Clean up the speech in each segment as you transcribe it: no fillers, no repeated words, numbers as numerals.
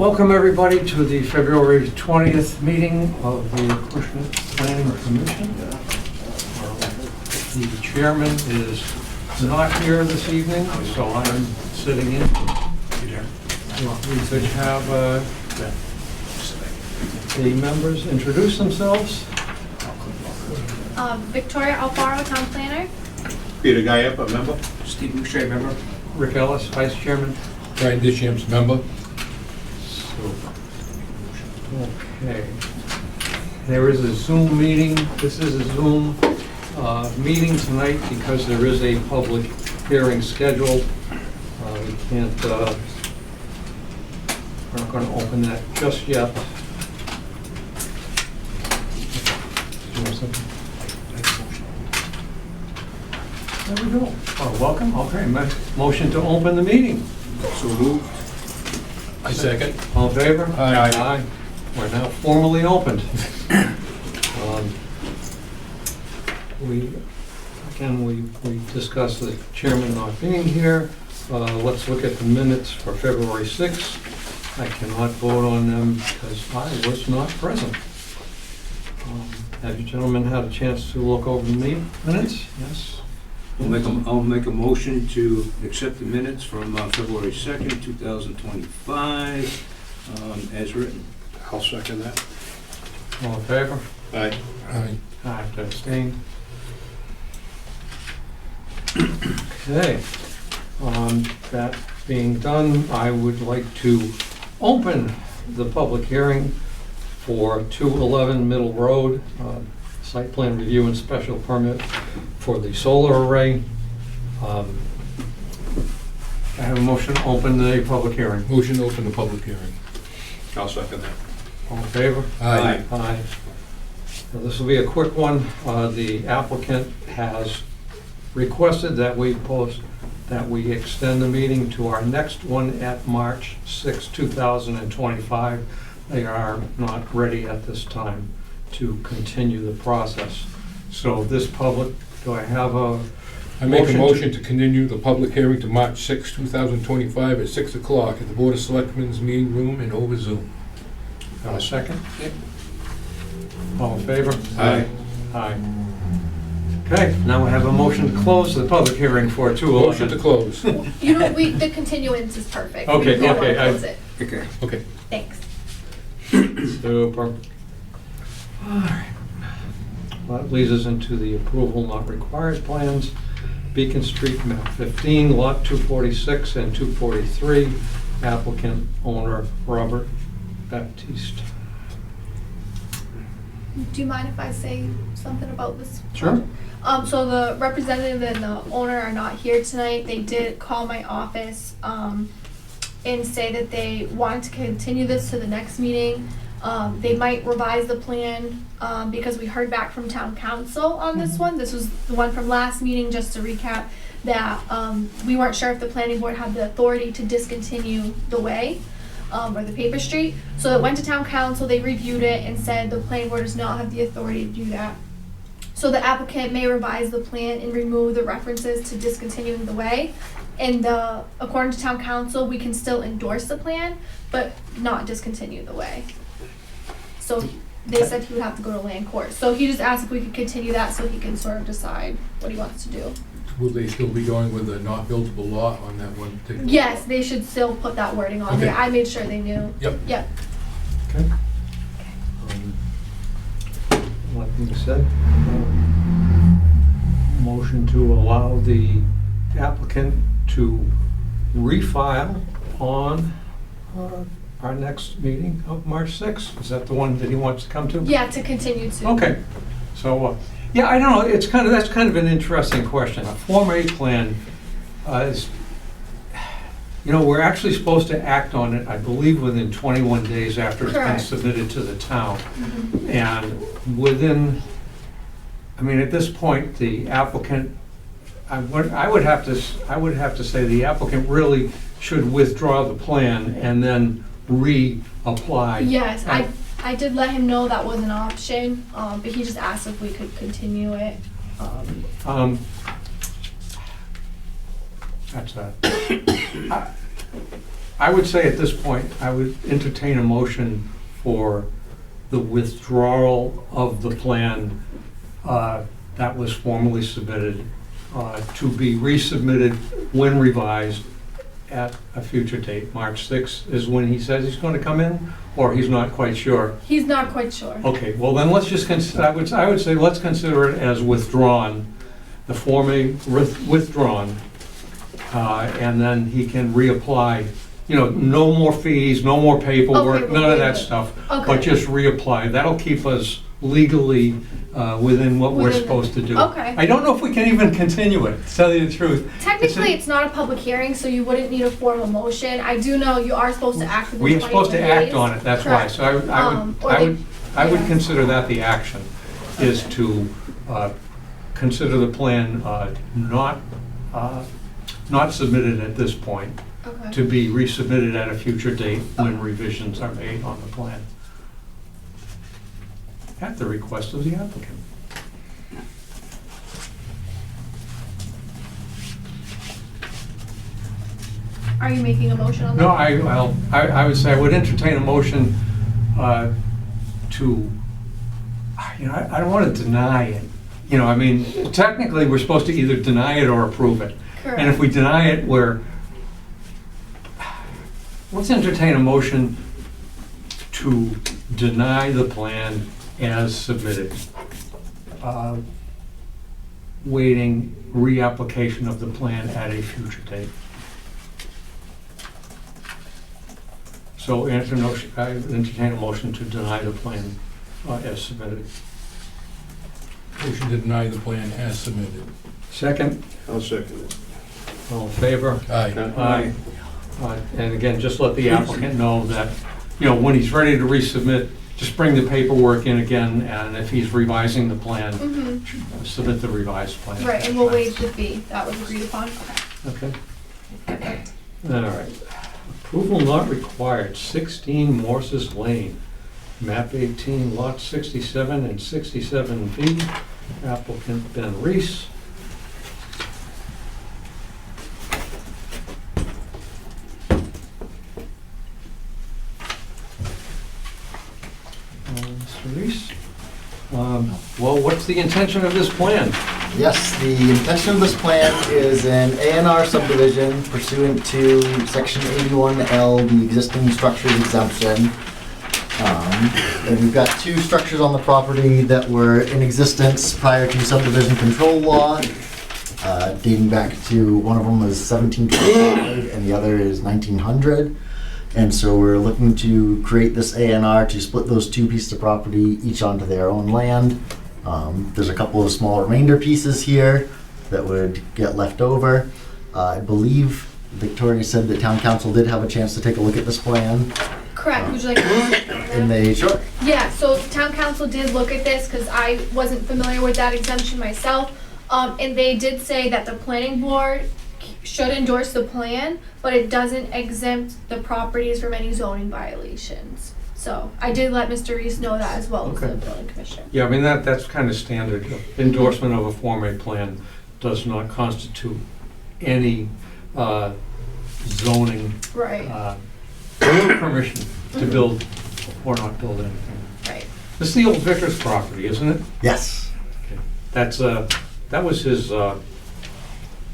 Welcome everybody to the February 20th meeting of the Acushnet Planning Commission. The chairman is not here this evening, so I'm sitting in. We could have the members introduce themselves. Victoria Alfaro, Town Planner. Peter Guyap, a member. Steve Boucher, member. Rick Ellis, Vice Chairman. Brian Disham's member. Okay. There is a Zoom meeting. This is a Zoom meeting tonight because there is a public hearing scheduled. We can't, we're not going to open that just yet. There we go. Oh, welcome. Okay, motion to open the meeting. So moved. I second. All in favor? Aye. Aye. We're now formally opened. We discussed the chairman not being here. Let's look at the minutes for February 6th. I cannot vote on them because I was not present. Have you gentlemen had a chance to look over the minutes? Yes? I'll make a motion to accept the minutes from February 2nd, 2025, as written. I'll second that. All in favor? Aye. Aye. Aye, abstain. Okay, that being done, I would like to open the public hearing for 211 Middle Road, site plan review and special permit for the solar array. I have a motion to open the public hearing. Motion to open the public hearing. I'll second that. All in favor? Aye. Aye. Now, this will be a quick one. The applicant has requested that we extend the meeting to our next one at March 6, 2025. They are not ready at this time to continue the process. So this public, do I have a I make a motion to continue the public hearing to March 6, 2025 at 6 o'clock at the Board of Selectmen's meeting room and over Zoom. have a second? All in favor? Aye. Aye. Okay, now we have a motion to close the public hearing for 211. Motion to close. You know, the continuance is perfect. Okay, We don't okay, wanna close it. Okay. Okay. Thanks. Super. All right. That leads us into the approval not required plans. Beacon Street, map 15, lot 246 and 243, applicant owner Robert Baptiste. Do you mind if I say something about this? Sure. So the representative and the owner are not here tonight. They did call my office, and say that they want to continue this to the next meeting. They might revise the plan, because we heard back from town council on this one. This was the one from last meeting, just to recap, that, we weren't sure if the planning board had the authority to discontinue the way, or the paper street. So it went to town council, they reviewed it and said the planning board does not have the authority to do that. So the applicant may revise the plan and remove the references to discontinuing the way. And according to town council, we can still endorse the plan, but not discontinue the way. So they said he would have to go to land court. So he just asked if we could continue that so he can sort of decide what he wants to do. Will they still be going with a not buildable lot on that one particular? Yes, they should still put that wording on there. Okay. I made sure they knew. Yep. Yep. Okay. That being said, motion to allow the applicant to refile on our next meeting of March 6th. Is that the one that he wants to come to? Yeah, to continue to. Okay, so, yeah, I don't know, that's kind of an interesting question. A Form A plan is, we're actually supposed to act on it, I believe, within 21 days after it's been Correct. submitted to the town. Mhm. And within, at this point, the applicant, I would have to say the applicant really should withdraw the plan and then reapply. Yes, I did let him know that was an option, but he just asked if we could continue it. That's a, I would say at this point, I would entertain a motion for the withdrawal of the plan that was formally submitted to be resubmitted when revised at a future date. March 6th is when he says he's going to come in, or he's not quite sure? He's not quite sure. Okay, well then let's just, I would say let's consider it as withdrawn, the Form A withdrawn, and then he can reapply. You know, no more fees, no more paperwork, Okay, none of that wait. stuff, Okay. but just reapply. That'll keep us legally within what we're Within the- supposed to do. Okay. I don't know if we can even continue it, to tell you the truth. Technically, it's not a public hearing, so you wouldn't need a formal motion. I do know you are supposed to act within We are supposed to 21 act days. on it, that's why. Correct. So I Or would yeah. consider that the action, is to consider the plan not submitted at this point, Okay. to be resubmitted at a future date when revisions are made on the plan. At the request of the applicant. Are you making a motion on that? No, I would say I would entertain a motion to, you know, I don't want to deny it. You know, I mean, technically, we're supposed to either deny it or approve it. Correct. And if we deny it, let's entertain a motion to deny the plan as submitted, waiting reapplication of the plan at a future date. So I entertain a motion to deny the plan as submitted. Motion to deny the plan as submitted. Second, I'll second it. all in favor? Aye. Aye. And again, just let the applicant know that, you know, when he's ready to resubmit, just bring the paperwork in again, and if he's revising the plan, Mhm. submit the revised plan. Right, and we'll waive the fee. That was agreed upon. Okay. Okay. All right. Approval not required, 16 Morses Lane, map 18, lot 67 and 67B, applicant Ben Reese. Mr. Reese? Well, what's the intention of this plan? Yes, the intention of this plan is an A&R subdivision pursuant to section 81L, the existing structures exemption. And we've got two structures on the property that were in existence prior to subdivision control law, dating back to, one of them was 1725 and the other is 1900. And so we're looking to create this A&R to split those two pieces of property each onto their own land. There's a couple of small remainder pieces here that would get left over. I believe Victoria said that town council did have a chance to take a look at this plan. Correct. Would you like to? And they, sure. Yeah, so town council did look at this because I wasn't familiar with that exemption myself. And they did say that the planning board should endorse the plan, but it doesn't exempt the properties from any zoning violations. So I did let Mr. Reese know that as well as the Okay. building commissioner. Yeah, I mean, that's kind of standard. Endorsement of a Form A plan does not constitute any zoning Right, permission to build or not build anything. right. This is the old Vickers property, isn't it? Yes. That's, that was his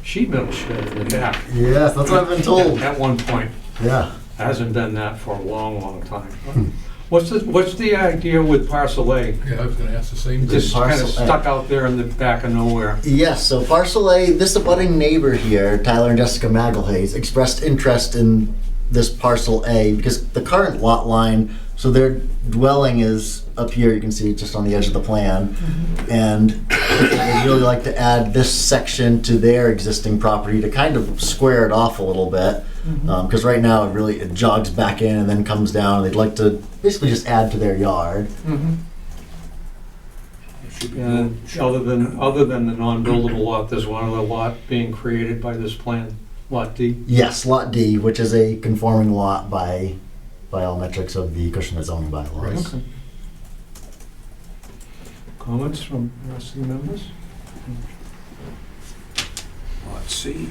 sheet metal shed in the back. Yes, that's what I've been told. At one point. Yeah. Hasn't been that for a long, long time. What's the idea with parcel A? Yeah, I was gonna ask the same thing. Just kind of Parcel A. stuck out there in the back of nowhere. Yes, so parcel A, this abutting neighbor here, Tyler and Jessica Magalhaes, expressed interest in this parcel A because the current lot line, so their dwelling is up here, you can see just on the edge of the plan. And they'd really like to add this section to their existing property to kind of square it off a little bit. Because right now it jogs back in and then comes down. They'd like to basically just add to their yard. Should be And good. other than the non-buildable lot, there's one other lot being created by this plan, Lot D. Yes, Lot D, which is a conforming lot by all metrics of the Acushnet zoning bylaws. Okay. Comments from the rest of the members? Lot C.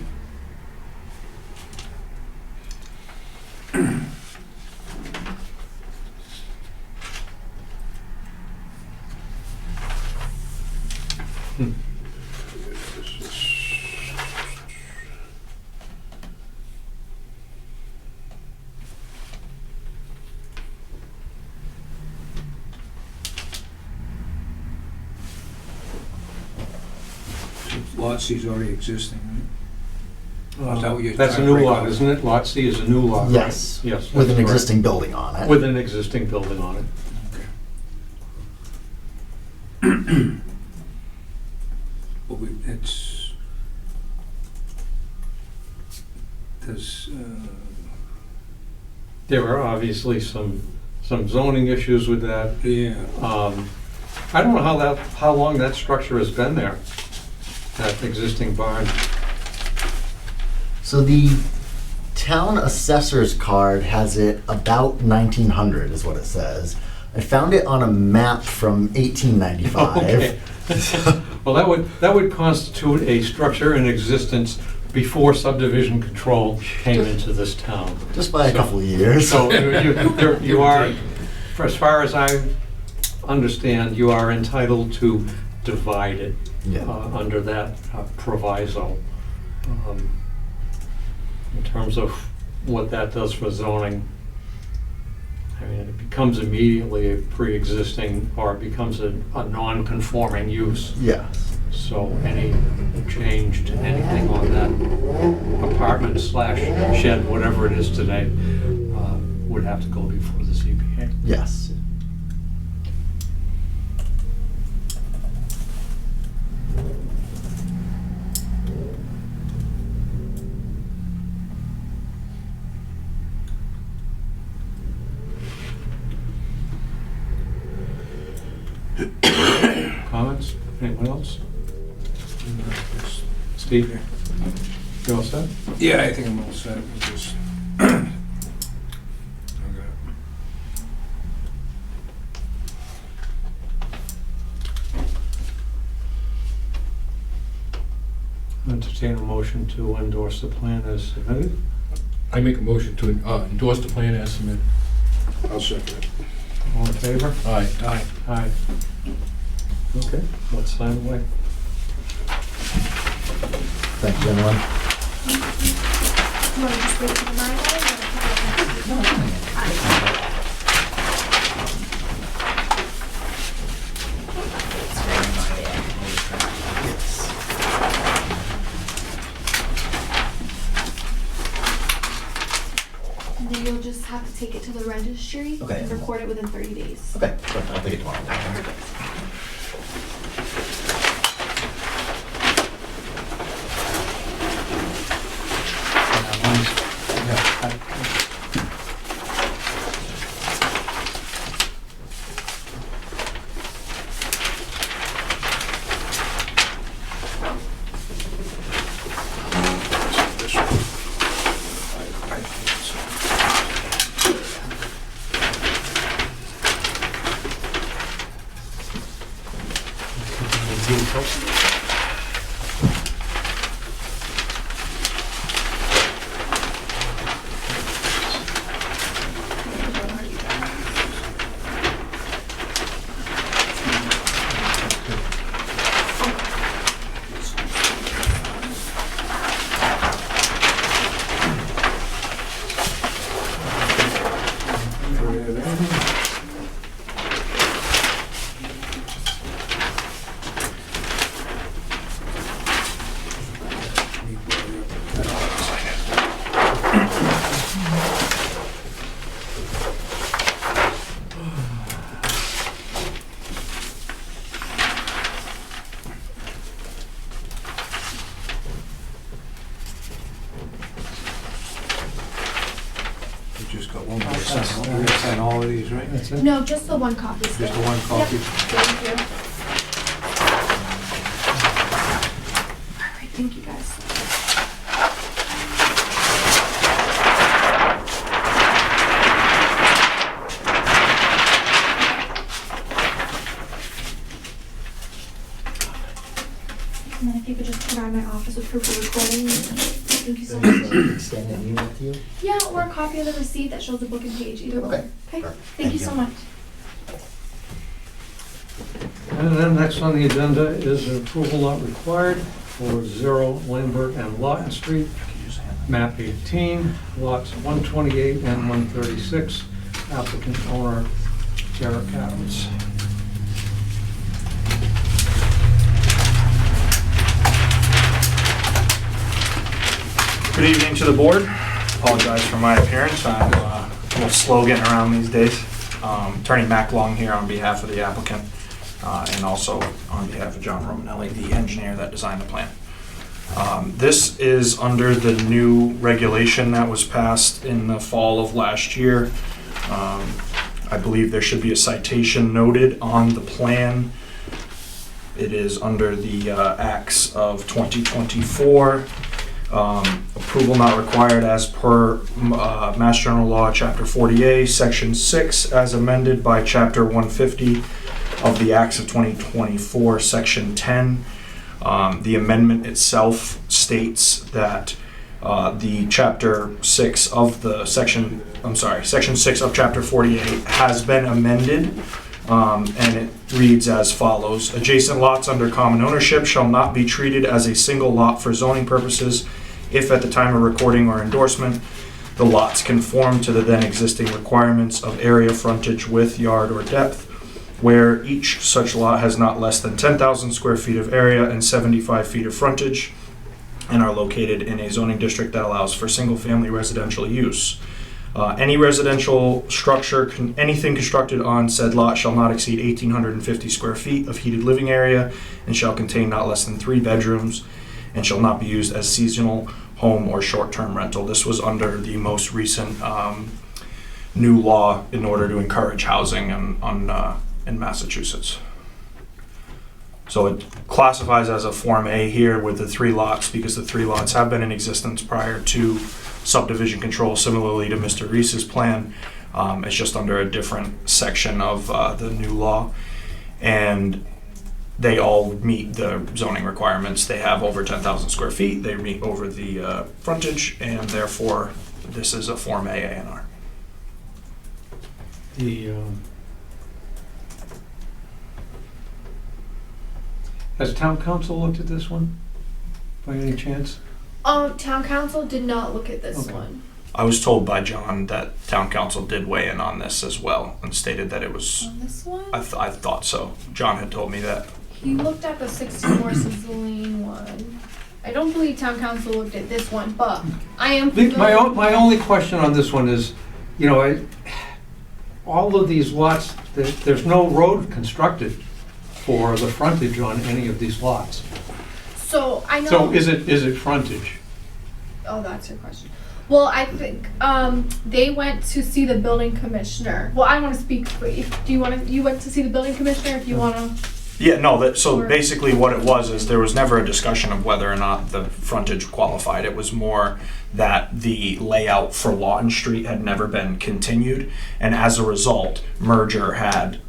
Lot C is already existing, right? Is that what you're That's a trying to new break lot, out? isn't it? Lot C is a new lot, right? Yes. Yes. With an that's correct. existing building on it. With an existing building on it. But it's, there's, There are obviously some zoning issues with that. yeah, I don't know how long that structure has been there, that existing barn. So the town assessor's card has it about 1900 is what it says. I found it on a map from 1895. Okay. Well, that would constitute a structure in existence before subdivision control came into this town. Just by a couple of years. So you are, for as far as I understand, you are entitled to divide it Yeah. under that proviso. In terms of what that does for zoning, I mean, it becomes immediately a pre-existing, or it becomes a non-conforming use. Yes. So any change to anything on that apartment slash shed, whatever it is today, would have to go before the ZBA. Yes. Comments? Anyone else? Steve? You all set? yeah, I think I'm all set with this. Okay. Entertain a motion to endorse the plan as submitted. I make a motion to endorse the plan as submitted. I'll second it. All in favor? Aye. Aye. Aye. Okay, let's sign away. Thank you, gentlemen. You want to just wait for the Mylar, or want to put it next to you? And then you'll just have to take it to the registry Okay. and record it within 30 days. Okay, perfect. I'll take it tomorrow. This one. I think so. We just got one more to sign. We're gonna sign all of these, right? That's it? No, just the one copy. Just the one copy? Yep. Thank you. All right, thank you guys. And then if you could just provide my office with proof of recording. Thank you so much. Scan an email to you? Yeah, or a copy of the receipt that shows the booking page, either Okay. one. Okay, Perfect. thank you so much. And then next on the agenda is an approval not required for 0 Lambert and Lawton Street, map 18, lots 128 and 136, applicant owner Derek Adams. Good evening to the board. Apologize for my appearance. I'm a little slow getting around these days. Attorney Mac Long here on behalf of the applicant and also on behalf of John Romanelli, the engineer that designed the plan. This is under the new regulation that was passed in the fall of last year. I believe there should be a citation noted on the plan. It is under the Acts of 2024. Approval not required as per Mass General Law, Chapter 40A, Section 6, as amended by Chapter 150 of the Acts of 2024, Section 10. The amendment itself states that the Chapter 6 of the Section 6 of Chapter 48 has been amended, and it reads as follows. Adjacent lots under common ownership shall not be treated as a single lot for zoning purposes if at the time of recording or endorsement the lots conform to the then existing requirements of area, frontage, width, yard, or depth, where each such lot has not less than 10,000 square feet of area and 75 feet of frontage, and are located in a zoning district that allows for single-family residential use. Any residential structure, anything constructed on said lot shall not exceed 1,850 square feet of heated living area and shall contain not less than 3 bedrooms and shall not be used as seasonal home or short-term rental. This was under the most recent new law in order to encourage housing in Massachusetts. So it classifies as a Form A here with the 3 lots because the 3 lots have been in existence prior to subdivision control, similarly to Mr. Reese's plan. It's just under a different section of the new law. And they all meet the zoning requirements. They have over 10,000 square feet. They meet over the frontage, and therefore this is a Form A A&R. Has town council looked at this one by any chance? Town council did not look at this Okay. one. I was told by John that town council did weigh in on this as well and stated that it was, On this one? I thought so. John had told me that. He looked at the 64 Sicilian one. I don't believe town council looked at this one, but I am My only question on this one is, all of these lots, there's no road constructed for the frontage on any of these lots. So I know. So is it frontage? Oh, that's your question. Well, I think they went to see the building commissioner. Well, I want to speak. Do you want to? You went to see the building commissioner. If you want to. Yeah, no, so Or- basically what it was is there was never a discussion of whether or not the frontage qualified. It was more that the layout for Lawton Street had never been continued, and as a result, merger had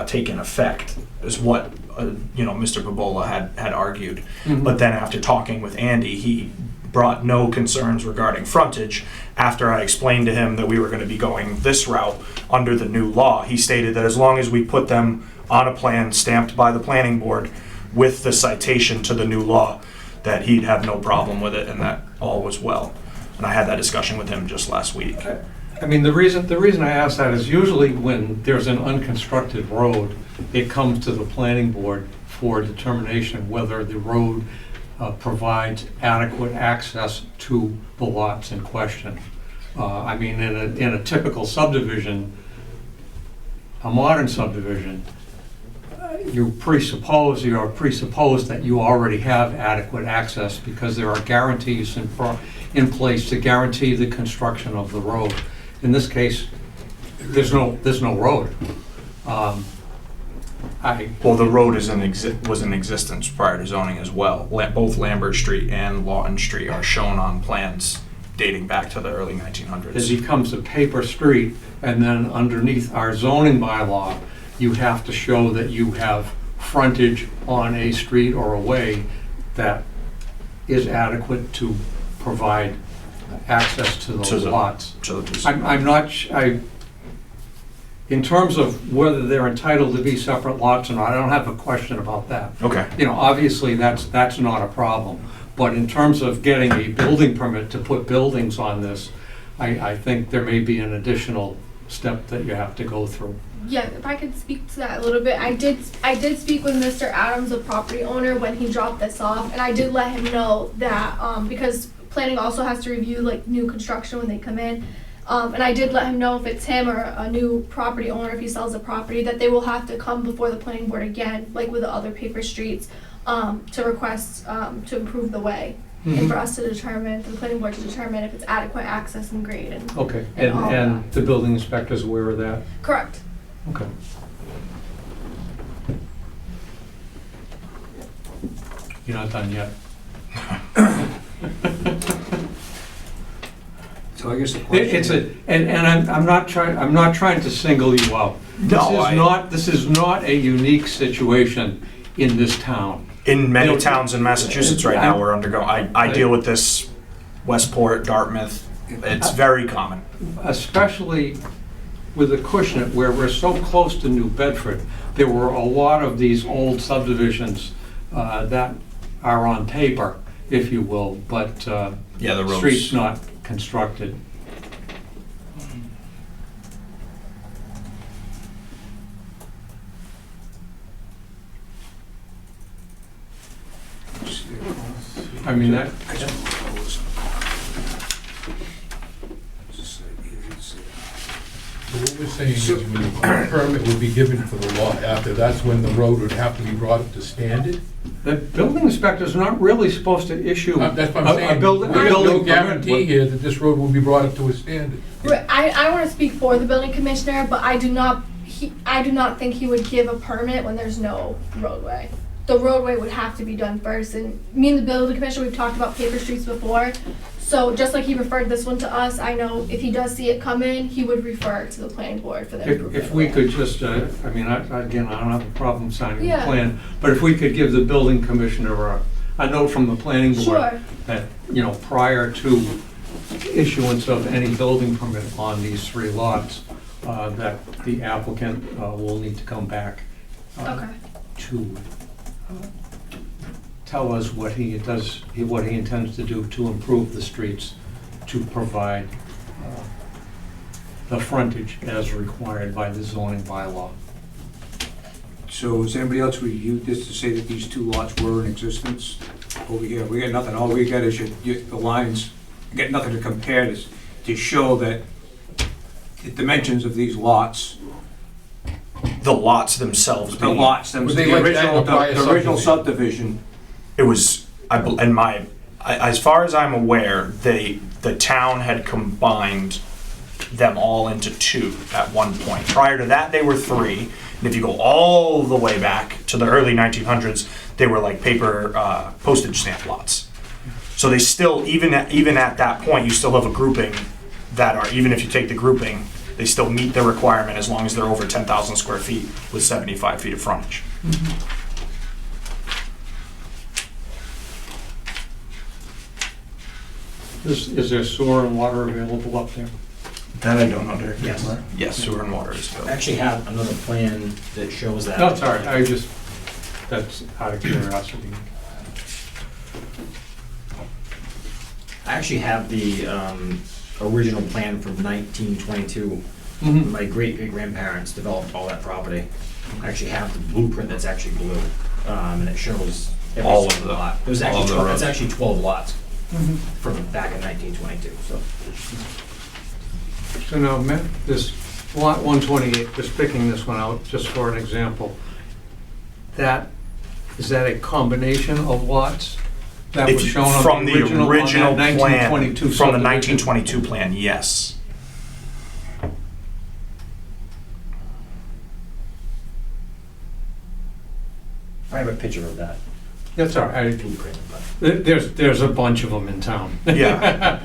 taken effect, is what Mr. Babola had argued. Mhm. But then after talking with Andy, he brought no concerns regarding frontage. After I explained to him that we were going to be going this route under the new law, he stated that as long as we put them on a plan stamped by the planning board with the citation to the new law, that he'd have no problem with it and that all was well. And I had that discussion with him just last week. I mean, the reason I ask that is usually when there's an unconstructed road, it comes to the planning board for determination whether the road provides adequate access to the lots in question. I mean, in a typical subdivision, a modern subdivision, you presuppose that you already have adequate access because there are guarantees in place to guarantee the construction of the road. In this case, there's no road. Well, the road was in existence prior to zoning as well. Both Lambert Street and Lawton Street are shown on plans dating back to the early 1900s. It becomes a paper street, and then underneath our zoning bylaw, you have to show that you have frontage on a street or a way that is adequate to provide access to those lots. So I'm not, In terms of whether they're entitled to be separate lots or not, I don't have a question about that. Okay. You know, obviously, that's not a problem. But in terms of getting a building permit to put buildings on this, I think there may be an additional step that you have to go through. Yeah, if I could speak to that a little bit, I did speak with Mr. Adams, the property owner, when he dropped this off, and I did let him know that, because planning also has to review like new construction when they come in. And I did let him know if it's him or a new property owner, if he sells the property, that they will have to come before the planning board again, like with the other paper streets, to request, to improve the way. And for us to determine, for the planning board to determine if it's adequate access and grade and. Okay, And all and that. the building inspector's aware of that? Correct. Okay. You're not done yet. So I guess the question. It's a, and I'm not trying to single you out. This is not a unique situation in this town. In many You know, towns in Massachusetts right now, we're undergoing, I deal with this, Westport, Dartmouth, it's very common. Especially with Acushnet, where we're so close to New Bedford, there were a lot of these old subdivisions that are on paper, if you will, but Yeah, the roads. streets not constructed. I mean, that, I don't know. What we're saying is when a permit would be given for the lot after, that's when the road would have to be brought up to standard? the building inspector's not really supposed to issue That's what I'm saying. a building There's no permit. guarantee here that this road will be brought up to a standard. I want to speak for the building commissioner, but I do not think he would give a permit when there's no roadway. The roadway would have to be done first, and me and the building commissioner, we've talked about paper streets before. So just like he referred this one to us, I know if he does see it come in, he would refer to the planning board for the improvement. If we could just, I mean, again, I don't have a problem signing the Yeah. plan, but if we could give the building commissioner a note from the planning board Sure. that, you know, prior to issuance of any building permit on these 3 lots, that the applicant will need to come back Okay. to tell us what he intends to do to improve the streets, to provide the frontage as required by the zoning bylaw. So has anybody else reviewed this to say that these 2 lots were in existence over here? We got nothing, all we got is the lines, we got nothing to compare this, to show that the dimensions of these lots, The lots themselves. the lots, Were they like that in a prior the original subdivision. It was, as far as I'm aware, the town had combined them all into 2 at one point. Prior to that, they were 3. And if you go all the way back to the early 1900s, they were like paper postage stamp lots. So they still, even at that point, you still have a grouping that are, even if you take the grouping, they still meet the requirement as long as they're over 10,000 square feet with 75 feet of frontage. Is there sewer and water available up there? That I don't know, Derek. Yes. Yes, sewer and water is I available. actually have another plan that shows that. No, it's all right, that's out of curiosity. I actually have the original plan from 1922. Mhm. My great-great-grandparents developed all that property. I actually have the blueprint that's actually blue, and it shows every All of single the- lot. There's all actually of the 12, roads. it's actually 12 lots from back in 1922, so. So now, this lot 128, just picking this one out, just for an example, is that a combination of lots that was shown on From the the original original on that plan, 1922 from the subdivision? 1922 plan, yes. I have a picture of that That's all right, blueprint, but there's a bunch of them in town. Yeah.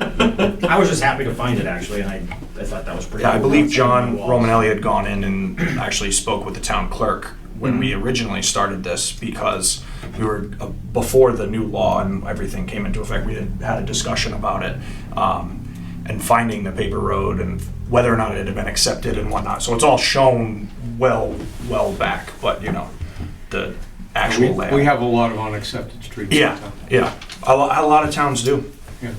I was just happy to find it, actually, and I thought that was pretty Yeah, I cool. believe It's on John the walls. Romanelli had gone in and actually spoke with the town clerk when we originally started this, because we were, before the new law and everything came into effect, we had a discussion about it. and finding the paper road and whether or not it had been accepted and whatnot. So it's all shown well back, but you know, the actual layout. We have a lot of unaccepted streets. in Yeah, town. yeah. A lot of towns do. Yeah.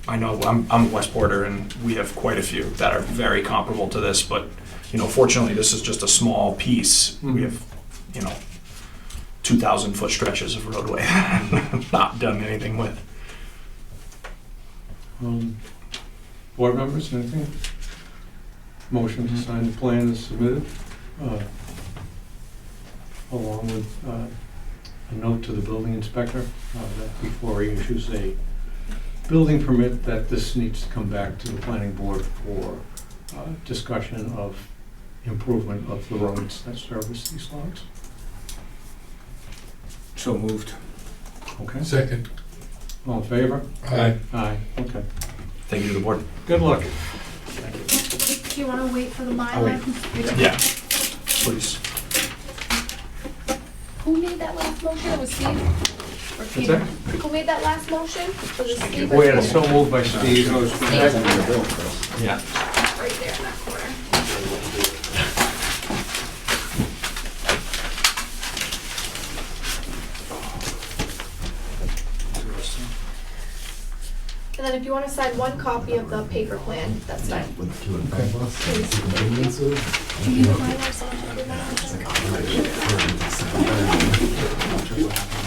I know, I'm West Porter, and we have quite a few that are very comparable to this, but, you know, fortunately, this is just a small piece. We have, you know, 2,000-foot stretches of roadway not done anything with. Board members, anything? Motion to sign the plan is submitted, along with a note to the building inspector that before he issues a building permit, that this needs to come back to the planning board for discussion of improvement of the roads that service these lots. So moved. Okay, Second. all in favor? Aye. Aye, okay. Thank you to the board. Good luck. Do you wanna wait for the I'll wait. Mylar? Yeah, please. Who made that last motion? It was Steve? Or What's Peter? that? Who made that last motion? Was it Steve or We had a Peter? so moved by Steve. Yeah. Right there in that corner. And then if you wanna sign one copy of the paper plan, that's fine. With two in front of us, and some conveniences. Do you need a Mylar, someone can do that?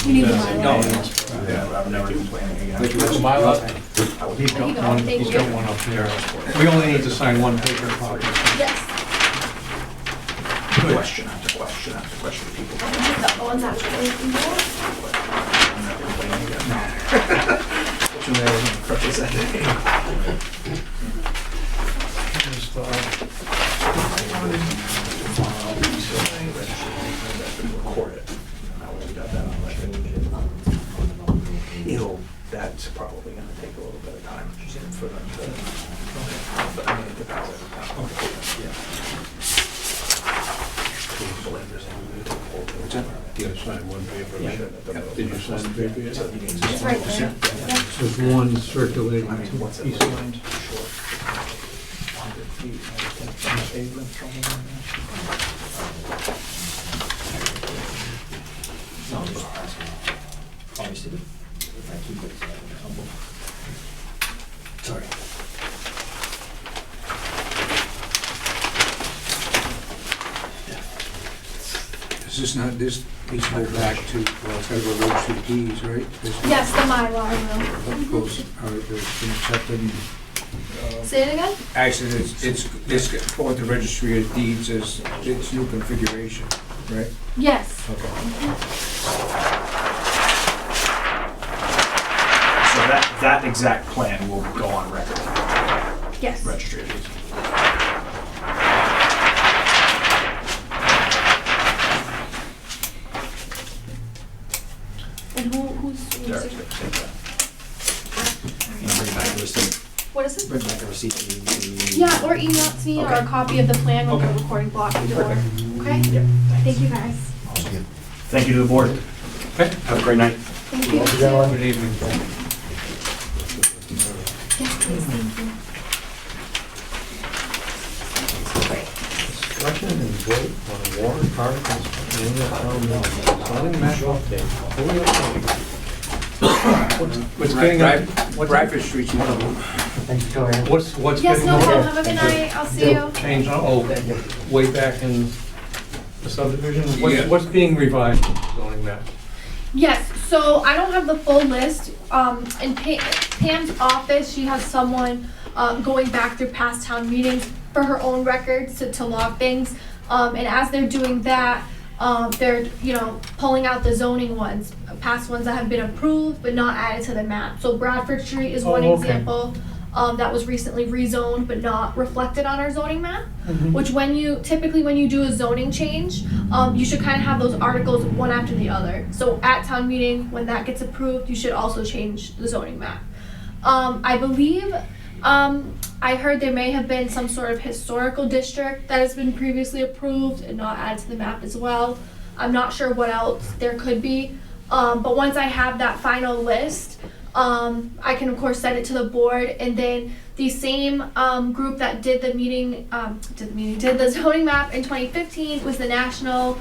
You need the Mylar? Yeah, I'm never complaining again. He's got Here you go, one, thank he's got you. one up there. We only need to sign one paper copy. Yes. Question after question after question, people. I can pick up the ones actually. I'm never complaining again. Fortunately, I wasn't crutches that day. Just, Record it. Now we've got that on record. That's probably gonna take a little bit of time for them to. But I mean, it depends every time. Yeah. What's that? You gotta sign one paper. Yeah. Did you sign the paper yet? It's right there. There's one circulating to East Line. Obviously, if I keep it, sorry. Is this not, this needs to go back to, well, it's gotta go those two keys, right? This one Yes, the Mylar will. goes, all right, there's been accepted. Say it again? Actually, it's for the registry of deeds as its new configuration, right? Yes. Okay. So that exact plan will go on record, Yes. registry of deeds. And who's? Derek, take that. And bring it back to the state. What is it? Bring back a receipt to me. Yeah, or email it to me or a Okay. copy of the plan with the Okay. recording block either or. Okay? Yep. Thank you guys. Thank you to the board. Okay. Have a great night. Thank you. Good evening. Yes, please, thank you. Discussion and vote on warrant articles in the town meeting. Zoning map update. What's getting up? Bradford Street's one of them. Thanks for coming in. What's Yes, getting no up? problem. Have a good night. I'll see you. Change, way back in the subdivision? Yeah. What's being revised in the zoning map? Yes, so I don't have the full list. In Pam's office, she has someone going back through past town meetings for her own records to log things. And as they're doing that, they're, pulling out the zoning ones, past ones that have been approved but not added to the map. So Bradford Street is one Oh, okay. example that was recently rezoned but not reflected on our zoning map. Which typically when you do a zoning change, you should kind of have those articles one after the other. So at town meeting, when that gets approved, you should also change the zoning map. I believe, I heard there may have been some sort of historical district that has been previously approved and not added to the map as well. I'm not sure what else there could be, but once I have that final list, I can of course send it to the board, and then the same group that did the zoning map in 2015 was the National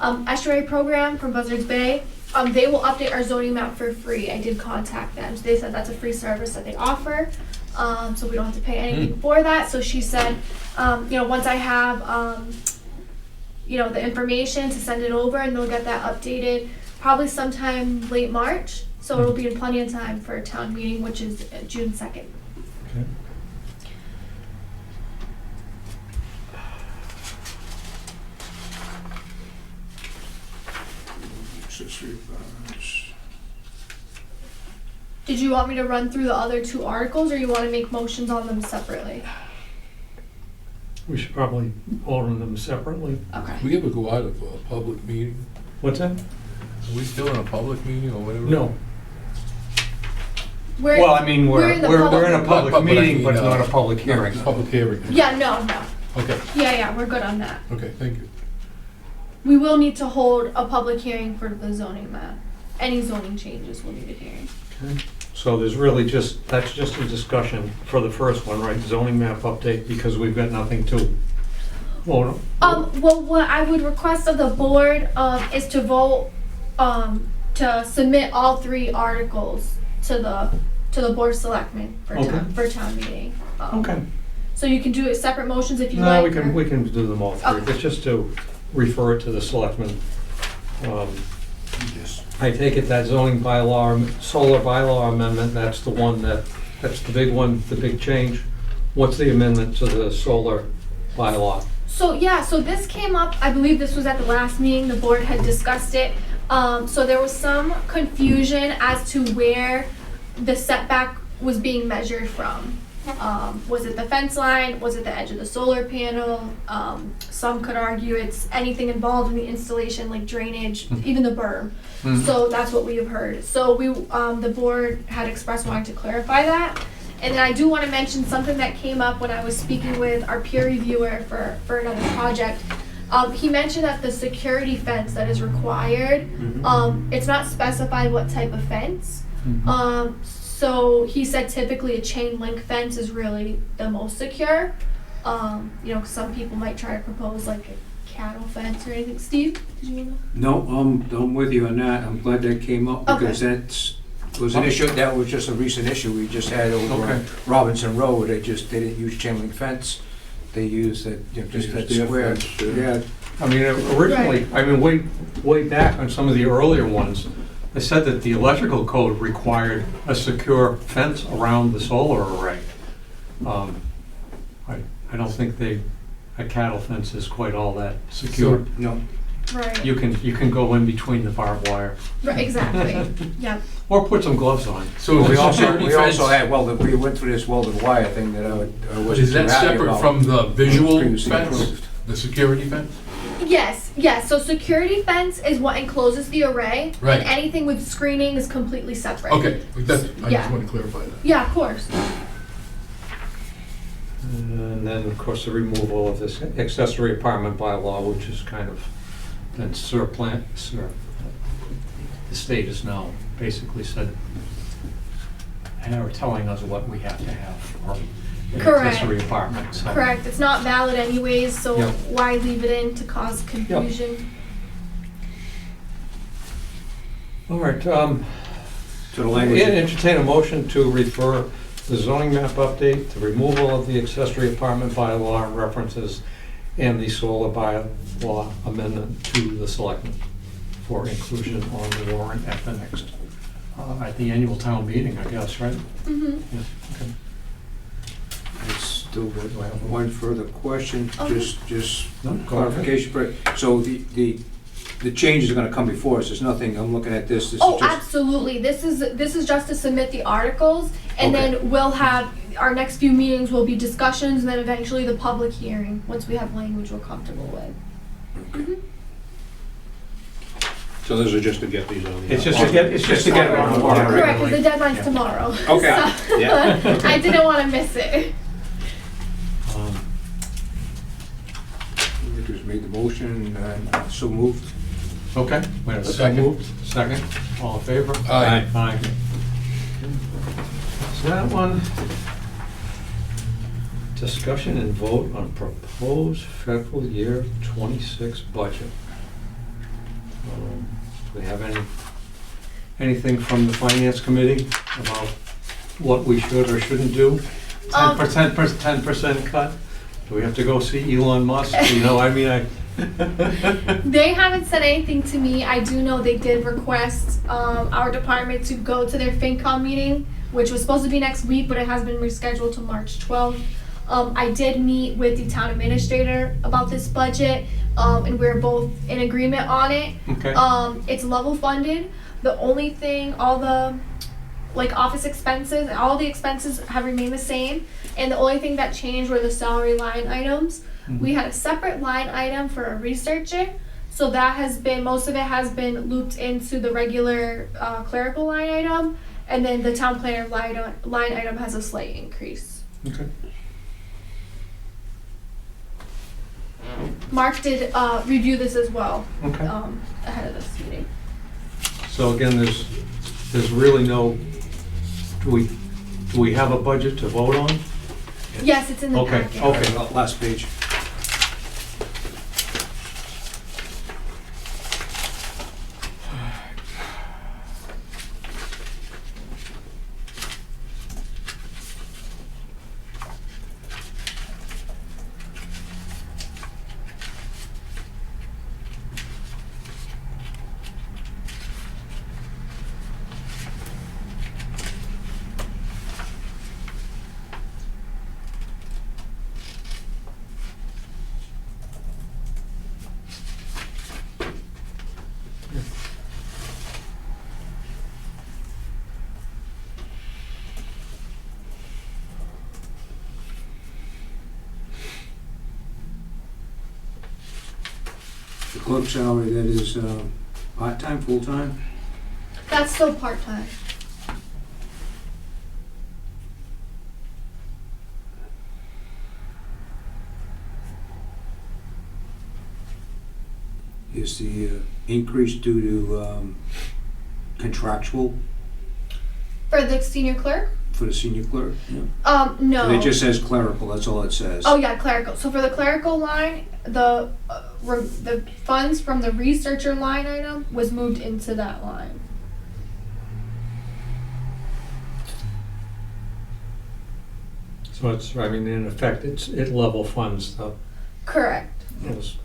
Estuary Program from Buzzards Bay. They will update our zoning map for free. I did contact them. So they said that's a free service that they offer. So we don't have to pay anything for that. So she said, once I have, the information to send it over, and they'll get that updated probably sometime late March. So it'll be in plenty of time for a town meeting, which is June 2nd. Okay. Did you want me to run through the other two articles, or you want to make motions on them separately? We should probably vote on them separately. Okay. We ever go out of a public meeting? What's that? Are we still in a public meeting or whatever? No. We're, Well, I mean, we're in the we're in a But public I meeting, mean, but not a public No, hearing. it's a public hearing. Yeah, no. Okay, Yeah, we're good on that. okay, thank you. We will need to hold a public hearing for the zoning map. Any zoning changes will need a hearing. So there's really that's just a discussion for the first one, right? Zoning map update, because we've got nothing to vote on. Well, what I would request of the board, is to vote, to submit all three articles to the board of selectmen for town meeting. Okay. So you can do it separate motions if you No, like. we can do them all three. Okay. It's just to refer it to the selectmen. Yes. I take it that zoning bylaw, solar bylaw amendment, that's the one that's the big one, the big change. What's the amendment to the solar bylaw? So this came up, I believe this was at the last meeting, the board had discussed it. So there was some confusion as to where the setback was being measured from. Was it the fence line? Was it the edge of the solar panel? Some could argue it's anything involved in the installation, like drainage, even the berm. So that's what we have heard. So the board had expressed wanting to clarify that. And then I do want to mention something that came up when I was speaking with our peer reviewer for another project. He mentioned that the security fence that is required, it's not specified what type of fence. So he said typically a chain link fence is really the most secure. 'Cause some people might try to propose like a cattle fence or anything. Steve, did you know? No, I'm with you on that. I'm glad that came up because that was an issue, that was just a recent issue we just had over on Robinson Road. They didn't use chain link fence. They used just that square. Yeah. I mean, originally, way back on some of the earlier ones, I said that the electrical code required a secure fence around the solar array. I don't think a cattle fence is quite all that secure. No. Right. You can go in between the barbed wire, Right, exactly. Yeah. or put some gloves on. So We is the also security fence, had we went through this welded wire thing that I wasn't is too that happy separate about. from the visual Previously fence? approved. The security fence? Yes. So security fence is what encloses the array, Right. and anything with screening is completely separate. Okay, I Yeah. just want to clarify that. Yeah, of course. And then, of course, the removal of this accessory apartment bylaw, which is kind of been the state has now basically said, or telling us what we have to have for an Correct. accessory apartment. So. Correct. It's not valid anyways, so Yep. why leave it in to cause confusion? All right, To the language. entertain a motion to refer the zoning map update, the removal of the accessory apartment bylaw and references, and the solar bylaw amendment to the selectmen for inclusion on the warrant at the next, at the annual town meeting, I guess, right? Mm-hmm. Yeah, okay. I still would have one further question, Okay. just No, go ahead. clarification. So the changes are gonna come before us, there's nothing, I'm looking at this is Oh, just, absolutely. This is just to submit the articles, and Okay. then we'll have, our next few meetings will be discussions, and then eventually the public hearing, once we have language we're comfortable with. Mhm. So those are just to get these on the. It's just to get it on the warrant. Correct, because the deadline's tomorrow. Okay. So, Yeah. I didn't want to miss it. we just made the motion, and so moved. Okay, wait a Second. second. Second, all in favor? Aye. Aye. So that one, discussion and vote on proposed federal year 26 budget. Do we have anything from the finance committee about what we should or shouldn't do? 10% cut? Do we have to go see Elon Musk? You know, I mean, They haven't said anything to me. I do know they did request our department to go to their FinCom meeting, which was supposed to be next week, but it has been rescheduled to March 12th. I did meet with the town administrator about this budget, and we're both in agreement on it. Okay. It's level funded. The only thing, all the office expenses, all the expenses have remained the same, and the only thing that changed were the salary line items. We had a separate line item for a researcher, so that has been, most of it has been looped into the regular clerical line item, and then the town planner line item has a slight increase. Okay. Mark did review this as well Okay. ahead of this meeting. So again, there's really no, do we have a budget to vote on? Yes, it's in the Okay, packet. okay. Last page. The clerk salary, that is part-time, full-time? That's still part-time. Is the increase due to contractual For the senior clerk? for the senior clerk? Yeah. No. It just says clerical, that's all it says. Oh yeah, clerical. So for the clerical line, the funds from the researcher line item was moved into that line. So it's, I mean, in effect, it level funds the, Correct. those.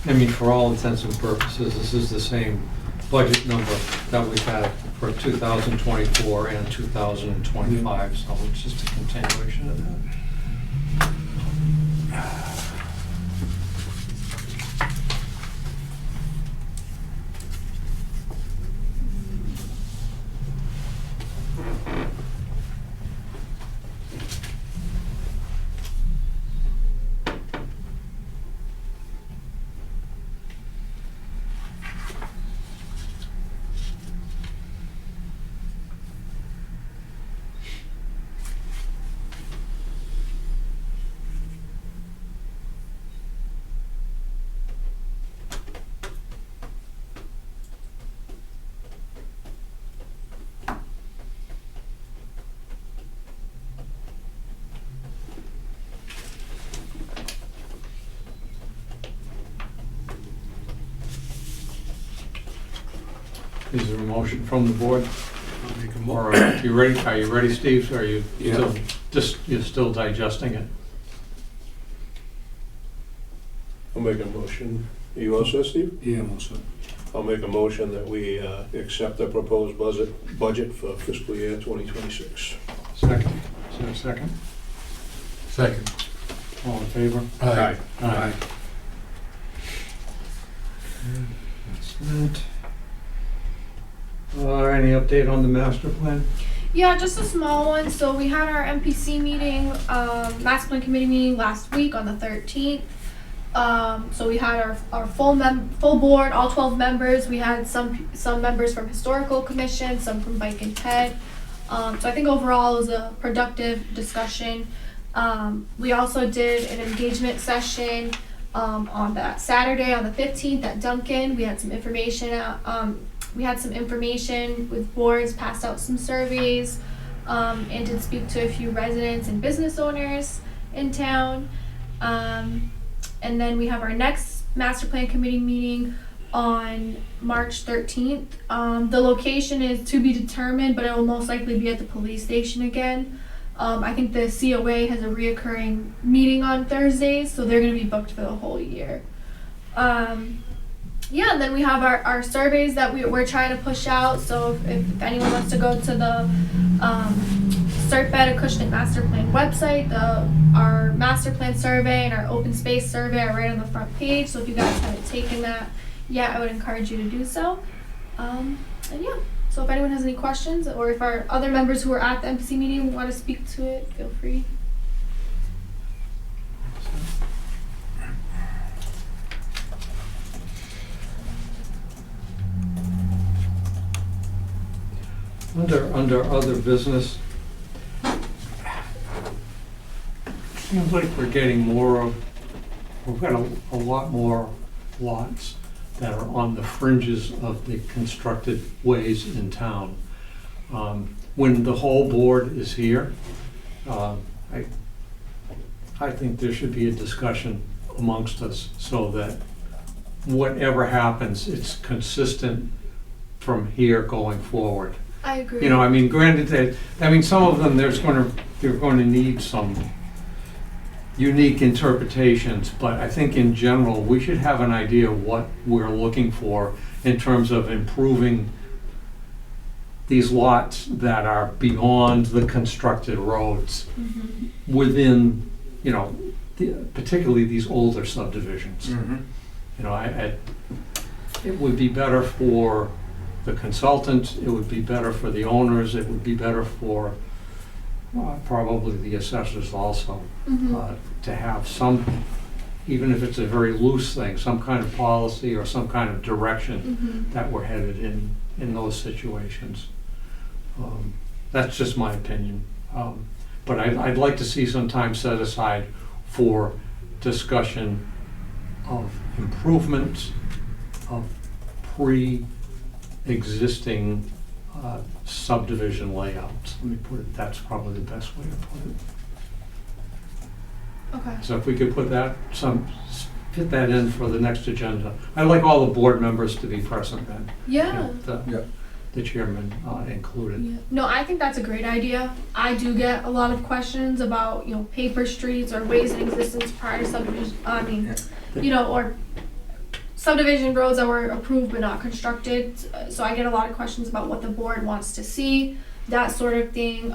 I mean, for all intents and purposes, this is the same budget number that we've had for 2024 and 2025, so it's just a continuation of that. Is there a motion from the board? I'll make a Or are you ready, Steve? Are you Yeah. you're still digesting it? I'll make a motion. Are you also, Steve? Yeah, also. I'll make a motion that we accept the proposed budget for fiscal year 2026. Second. Is there a second? Second. All in favor? Aye. Aye. That's that. Any update on the master plan? Yeah, just a small one. So we had our MPC meeting, master plan committee meeting last week on the 13th. So we had our full board, all 12 members. We had some members from historical commission, some from bike and ped. So I think overall it was a productive discussion. We also did an engagement session on that Saturday on the 15th at Duncan. We had some information with boards, passed out some surveys, and did speak to a few residents and business owners in town. And then we have our next master plan committee meeting on March 13th. The location is to be determined, but it will most likely be at the police station again. I think the COA has a reoccurring meeting on Thursdays, so they're going to be booked for the whole year. Yeah, and then we have our surveys that we're trying to push out. So if anyone wants to go to the CertBed Acushnet Master Plan website, our master plan survey and our open space survey are right on the front page. So if you guys haven't taken that yet, I would encourage you to do so. And yeah, so if anyone has any questions, or if our other members who were at the MPC meeting want to speak to it, feel free. Under other business, seems like we're getting we've got a lot more lots that are on the fringes of the constructed ways in town. When the whole board is here, I think there should be a discussion amongst us so that whatever happens, it's consistent from here going forward. I agree. You know, I mean, granted, some of them, they're going to need some unique interpretations, but I think in general, we should have an idea of what we're looking for in terms of improving these lots that are beyond the constructed roads within, you know, particularly these older subdivisions. You know, it would be better for the consultant, it would be better for the owners, it would be better for probably the assessors also, to have some, even if it's a very loose thing, some kind of policy or some kind of direction that we're headed in those situations. That's just my opinion. But I'd like to see some time set aside for discussion of improvements of pre-existing subdivision layouts. Let me put it, that's probably the best way to put it. Okay. So if we could put that, fit that in for the next agenda. I'd like all the board members to be present then. Yeah. The chairman included. Yeah. No, I think that's a great idea. I do get a lot of questions about, you know, paper streets or ways in existence prior to subdivision. I mean, you know, or subdivision roads that were approved but not constructed. So I get a lot of questions about what the board wants to see, that sort of thing.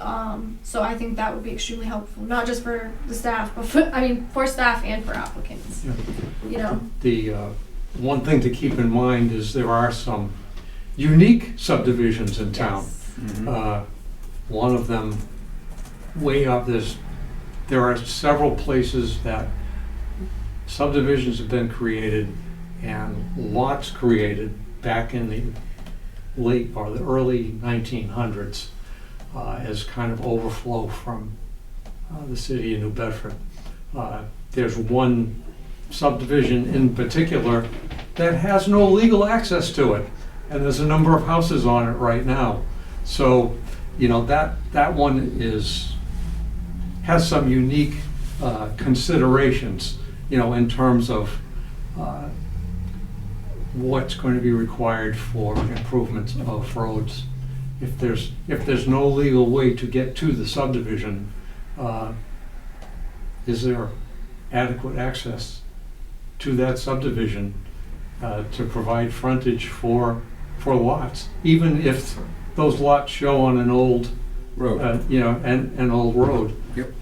So I think that would be extremely helpful, not just for the staff, but for staff and for applicants. Yeah. You know. The one thing to keep in mind is there are some unique subdivisions in town. Yes. One of them, way up, there are several places that subdivisions have been created and lots created back in the late or the early 1900s as kind of overflow from the city of New Bedford. There's one subdivision in particular that has no legal access to it, and there's a number of houses on it right now. So, you know, that one has some unique considerations, you know, in terms of what's going to be required for improvements of roads. If there's no legal way to get to the subdivision, is there adequate access to that subdivision to provide frontage for lots? Even if those lots show on an old, Road. an old road. Yep.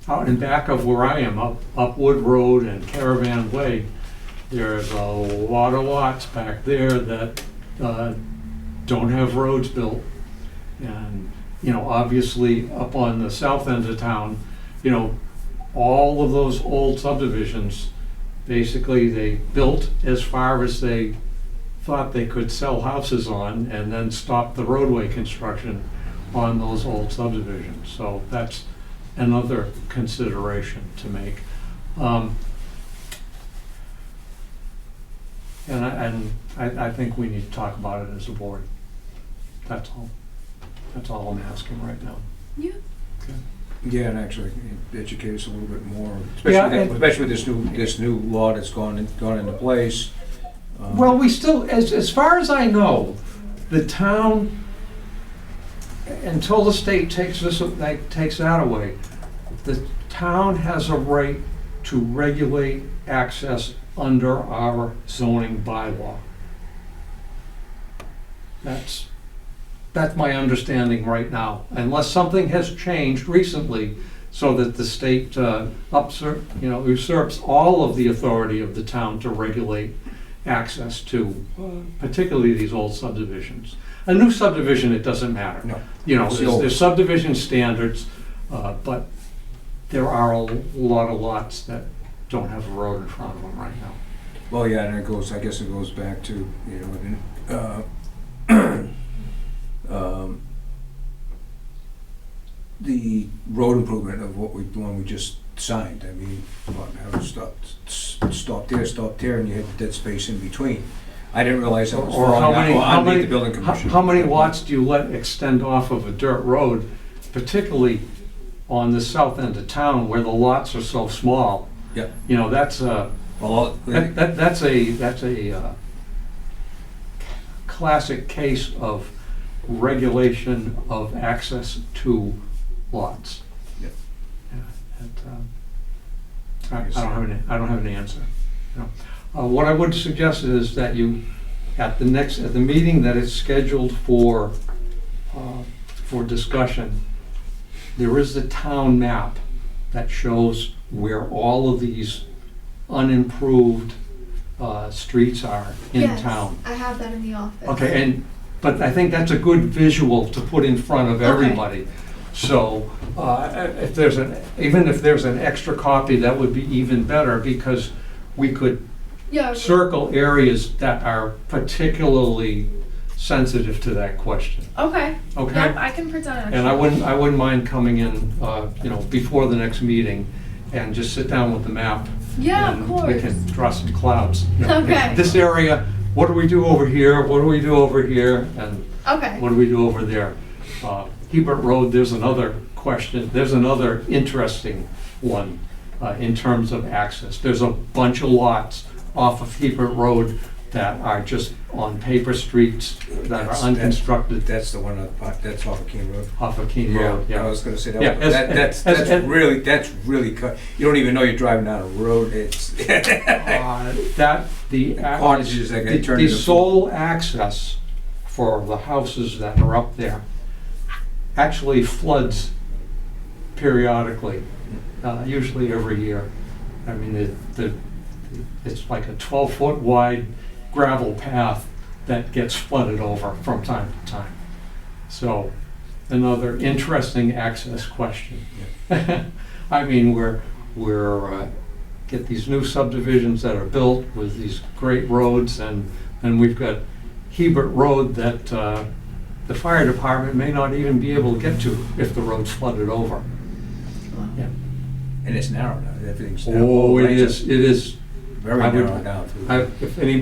Out in back of where I am, up Wood Road and Caravan Way, there's a lot of lots back there that don't have roads built. And, obviously up on the south end of town, all of those old subdivisions, basically they built as far as they thought they could sell houses on and then stopped the roadway construction on those old subdivisions. So that's another consideration to make. And I think we need to talk about it as a board. That's all. That's all I'm asking right now. Yeah. Yeah, and actually educate us a little bit more, Yeah, especially with this new law that's gone into place. Well, we still, as far as I know, the town, until the state takes that away, the town has a right to regulate access under our zoning bylaw. That's my understanding right now, unless something has changed recently so that the state usurps all of the authority of the town to regulate access to particularly these old subdivisions. A new subdivision, it doesn't matter. No. There's subdivision standards, but there are a lot of lots that don't have a road in front of them right now. Well, yeah, and I guess it goes back to, the road improvement of the one we just signed. I mean, how to stop there, and you had the dead space in between. I didn't realize that was Or falling how underneath many, the building commission. how many lots do you let extend off of a dirt road, particularly on the south end of town where the lots are so small? Yeah. That's a classic case of regulation of access to lots. Yep. I don't have an answer. What I would suggest is that you, at the meeting that is scheduled for discussion, there is the town map that shows where all of these unimproved streets are in town. Yes, I have that in the office. Okay, but I think that's a good visual to put in front of everybody. So if there's even if there's an extra copy, that would be even better, because we could circle areas that are particularly sensitive to that question. Okay. Okay? Yep, I can present it. And I wouldn't mind coming in, before the next meeting and just sit down with the map. Yeah, of and course. we can draw some clouds. Okay. This area, what do we do over here? What do we do over here? And Okay. what do we do over there? Hebert Road, there's another question. There's another interesting one in terms of access. There's a bunch of lots off of Hebert Road that are just on paper streets that are unconstructed. That's the one, that's off of Keene Road. Off of Keene Road, I was gonna say, Yeah, that's really cut. You don't even know you're driving down a road, it's. Cottages that get turned The into. sole access for the houses that are up there actually floods periodically, usually every year. I mean, it's like a 12-foot wide gravel path that gets flooded over from time to time. So, another interesting access question. I mean, we're get these new subdivisions that are built with these great roads, and we've got Hebert Road that the fire department may not even be able to get to if the road's flooded over. Yeah. And it's narrow now, everything's narrow. Oh, it is. Very I would- narrow down through.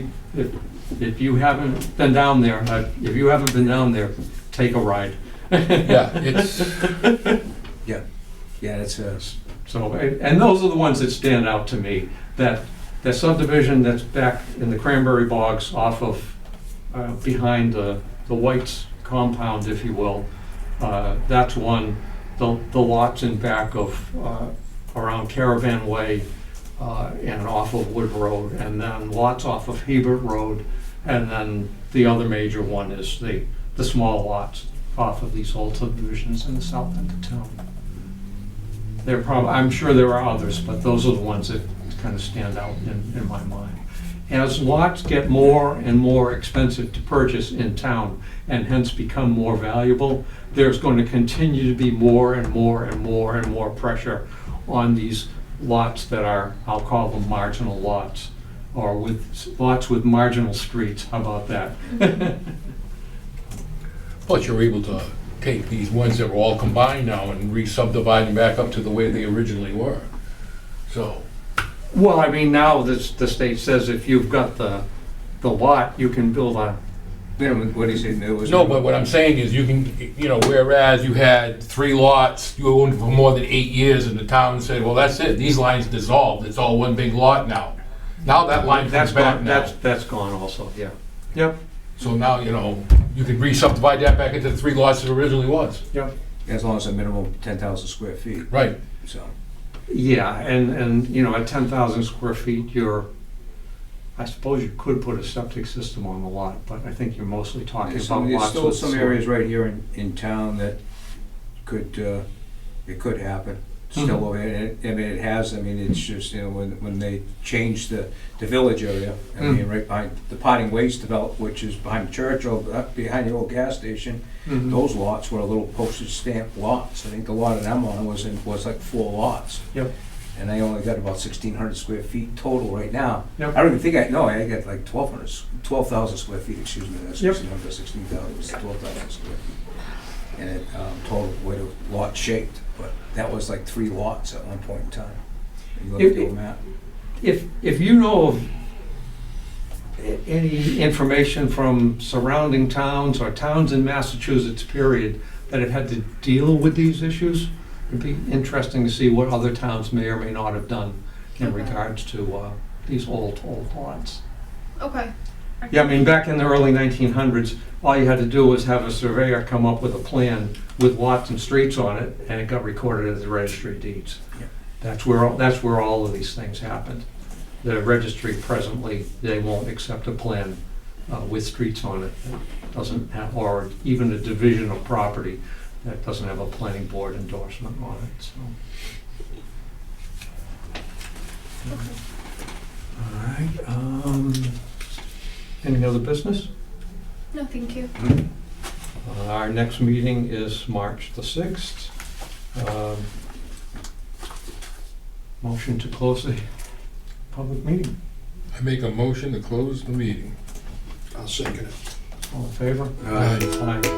If you haven't been down there, take a ride. Yeah, it's, Yeah, it's, So, and those are the ones that stand out to me, that the subdivision that's back in the cranberry bogs off of, behind the White's compound, if you will, that's one. The lots in back of, around Caravan Way, and off of Wood Road, and then lots off of Hebert Road, and then the other major one is the small lots off of these old subdivisions in the south end of town. I'm sure there are others, but those are the ones that kind of stand out in my mind. As lots get more and more expensive to purchase in town, and hence become more valuable, there's going to continue to be more and more and more and more pressure on these lots that are, I'll call them marginal lots, or with lots with marginal streets. How about that? Plus, you're able to take these ones that were all combined now and re-subdivide them back up to the way they originally were. So, Well, I mean, now the state says if you've got the lot, you can build a, Minimum, what do you say, there was? no, but what I'm saying is you can, whereas you had 3 lots, you owned for more than 8 years, and the town said, well, that's it, these lines dissolved, it's all one big lot now. Now that line that's comes back gone, now. that's gone also, yeah. Yep, So now, you could re-subdivide that back into the 3 lots it originally was. yep. As long as a minimum 10,000 square feet, Right. so. Yeah, and at 10,000 square feet, I suppose you could put a septic system on the lot, but I think you're mostly talking There's about lots still with some sewer. areas right here in town that it could happen. Still over there, it has, it's just, when they changed the village area, right behind the Potting Waste development, which is behind the church, or behind the old gas station, Mhm. those lots were little postage stamp lots. I think the lot of them on was like 4 lots. Yep. And they only got about 1,600 square feet total right now. Yep. I don't even think I got like 12,000 square feet, excuse me, that's Yep. 1,600, 16,000, it's 12,000 square feet. And it, total way the lot shaped, but that was like 3 lots at one point in time. You look at the old map. If you know of any information from surrounding towns or towns in Massachusetts, period, that have had to deal with these issues, it'd be interesting to see what other towns may or may not have done in Okay. regards to these old lots. Okay. Yeah, I mean, back in the early 1900s, all you had to do was have a surveyor come up with a plan with lots and streets on it, and it got recorded at the registry of deeds. Yeah. That's where all of these things happened. The registry presently, they won't accept a plan with streets on it that doesn't have, or even a division of property that doesn't have a planning board endorsement on it, so. All right, any other business? No, thank you. Our next meeting is March the 6th. Motion to close the public meeting. I make a motion to close the meeting. I'll second it. All in favor? Aye. Aye.